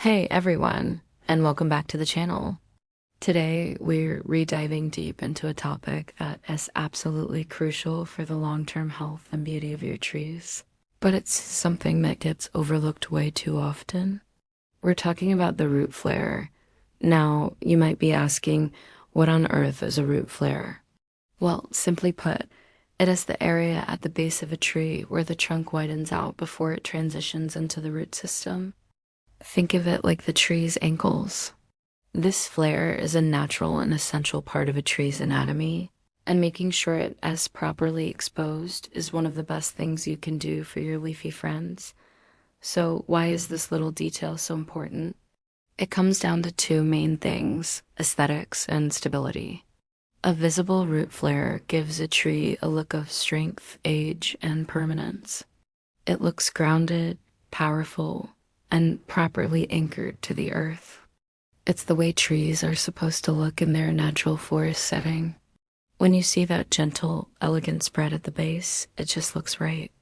Hey everyone, and welcome back to the channel. Today we're re-diving deep into a topic that is absolutely crucial for the long-term health and beauty of your trees, but it's something that gets overlooked way too often. We're talking about the root flare. Now, you might be asking, what on earth is a root flare? Well, simply put, it is the area at the base of a tree where the trunk widens out before it transitions into the root system. Think of it like the tree's ankles. This flare is a natural and essential part of a tree's anatomy, and making sure it is properly exposed is one of the best things you can do for your leafy friends. So why is this little detail so important? It comes down to two main things: aesthetics and stability. A visible root flare gives a tree a look of strength, age, and permanence. It looks grounded, powerful, and properly anchored to the earth. It's the way trees are supposed to look in their natural forest setting. When you see that gentle, elegant spread at the base, it just looks right.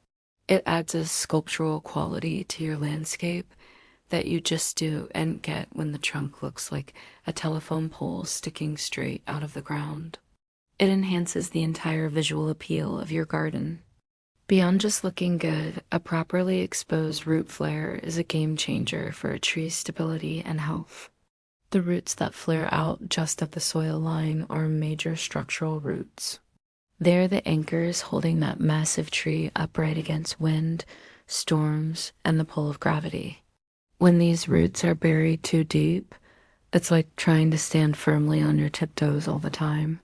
It adds a sculptural quality to your landscape that you just do and get when the trunk looks like a telephone pole sticking straight out of the ground. It enhances the entire visual appeal of your garden. Beyond just looking good, a properly exposed root flare is a game changer for a tree's stability and health. The roots that flare out just at the soil line are major structural roots. They're the anchors holding that massive tree upright against wind, storms, and the pull of gravity. When these roots are buried too deep, it's like trying to stand firmly on your tiptoes all the time.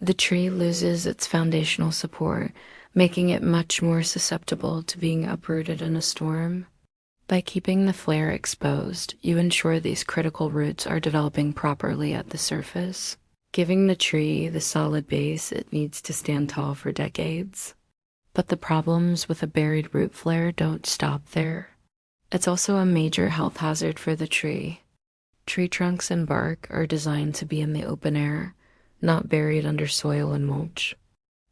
The tree loses its foundational support, making it much more susceptible to being uprooted in a storm. By keeping the flare exposed, you ensure these critical roots are developing properly at the surface, giving the tree the solid base it needs to stand tall for decades. But the problems with a buried root flare don't stop there. It's also a major health hazard for the tree. Tree trunks and bark are designed to be in the open air, not buried under soil and mulch.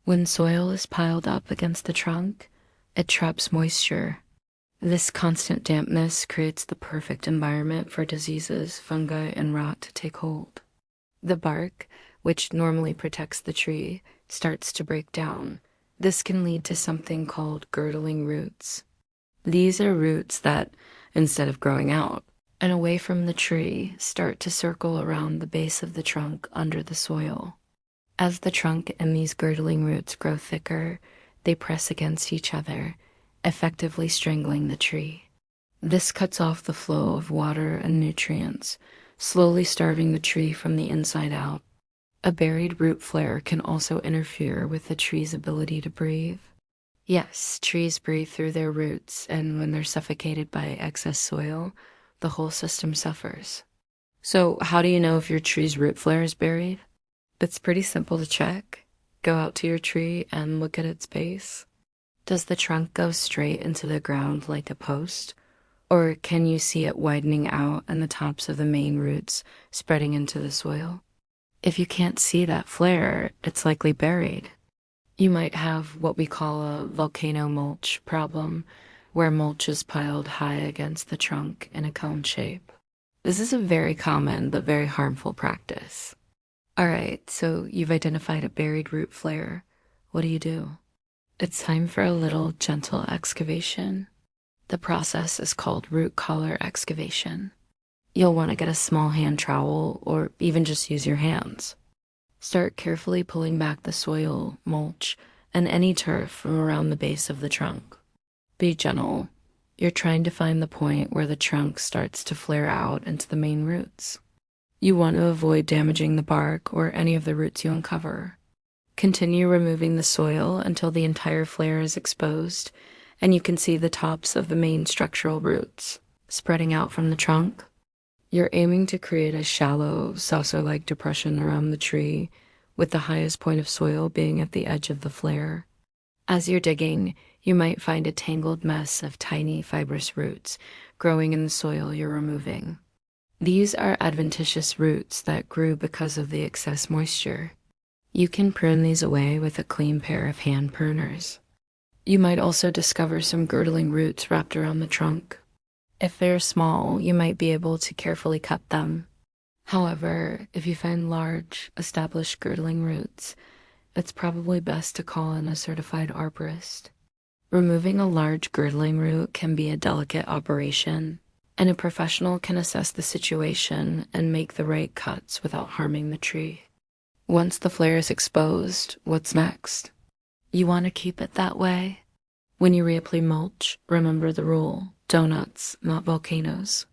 When soil is piled up against the trunk, it traps moisture. This constant dampness creates the perfect environment for diseases, fungi, and rot to take hold. The bark, which normally protects the tree, starts to break down. This can lead to something called girdling roots. These are roots that, instead of growing out and away from the tree, start to circle around the base of the trunk under the soil. As the trunk and these girdling roots grow thicker, they press against each other, effectively strangling the tree. This cuts off the flow of water and nutrients, slowly starving the tree from the inside out. A buried root flare can also interfere with the tree's ability to breathe. Yes, trees breathe through their roots, and when they're suffocated by excess soil, the whole system suffers. So how do you know if your tree's root flare is buried? It's pretty simple to check. Go out to your tree and look at its base. Does the trunk go straight into the ground like a post? Or can you see it widening out and the tops of the main roots spreading into the soil? If you can't see that flare, it's likely buried. You might have what we call a volcano mulch problem, where mulch is piled high against the trunk in a cone shape. This is a very common but very harmful practice. All right, so you've identified a buried root flare. What do you do? It's time for a little gentle excavation. The process is called root collar excavation. You'll want to get a small hand trowel or even just use your hands. Start carefully pulling back the soil, mulch, and any turf from around the base of the trunk. Be gentle. You're trying to find the point where the trunk starts to flare out into the main roots. You want to avoid damaging the bark or any of the roots you uncover. Continue removing the soil until the entire flare is exposed and you can see the tops of the main structural roots spreading out from the trunk. You're aiming to create a shallow, saucer-like depression around the tree, with the highest point of soil being at the edge of the flare. As you're digging, you might find a tangled mess of tiny, fibrous roots growing in the soil you're removing. These are adventitious roots that grew because of the excess moisture. You can prune these away with a clean pair of hand pruners. You might also discover some girdling roots wrapped around the trunk. If they're small, you might be able to carefully cut them. However, if you find large, established girdling roots, it's probably best to call in a certified arborist. Removing a large girdling root can be a delicate operation, and a professional can assess the situation and make the right cuts without harming the tree. Once the flare is exposed, what's next? You want to keep it that way? When you reapply mulch, remember the rule: donuts, not volcanoes.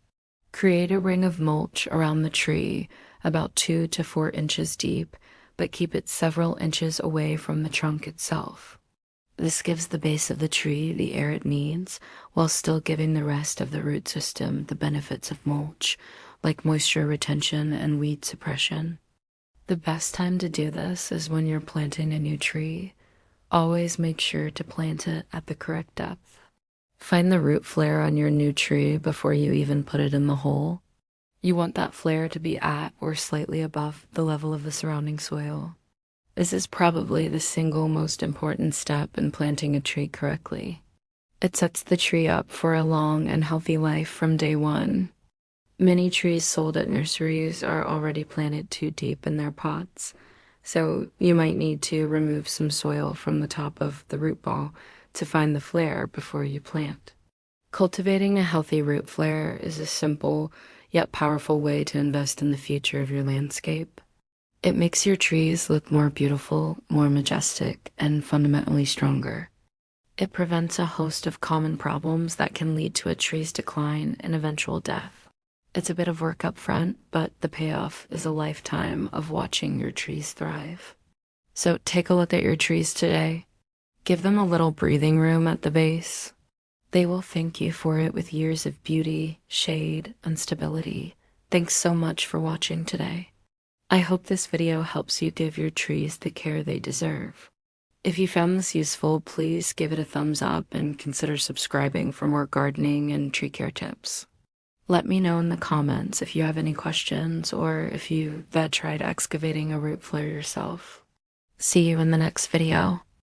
Create a ring of mulch around the tree about 2 to 4 inches deep, but keep it several inches away from the trunk itself. This gives the base of the tree the air it needs, while still giving the rest of the root system the benefits of mulch, like moisture retention and weed suppression. The best time to do this is when you're planting a new tree. Always make sure to plant it at the correct depth. Find the root flare on your new tree before you even put it in the hole. You want that flare to be at or slightly above the level of the surrounding soil. This is probably the single most important step in planting a tree correctly. It sets the tree up for a long and healthy life from day one. Many trees sold at nurseries are already planted too deep in their pots, so you might need to remove some soil from the top of the root ball to find the flare before you plant. Cultivating a healthy root flare is a simple yet powerful way to invest in the future of your landscape. It makes your trees look more beautiful, more majestic, and fundamentally stronger. It prevents a host of common problems that can lead to a tree's decline and eventual death. It's a bit of work up front, but the payoff is a lifetime of watching your trees thrive. So take a look at your trees today. Give them a little breathing room at the base. They will thank you for it with years of beauty, shade, and stability. Thanks so much for watching today. I hope this video helps you give your trees the care they deserve. If you found this useful, please give it a thumbs up and consider subscribing for more gardening and tree care tips. Let me know in the comments if you have any questions or if you've tried excavating a root flare yourself. See you in the next video.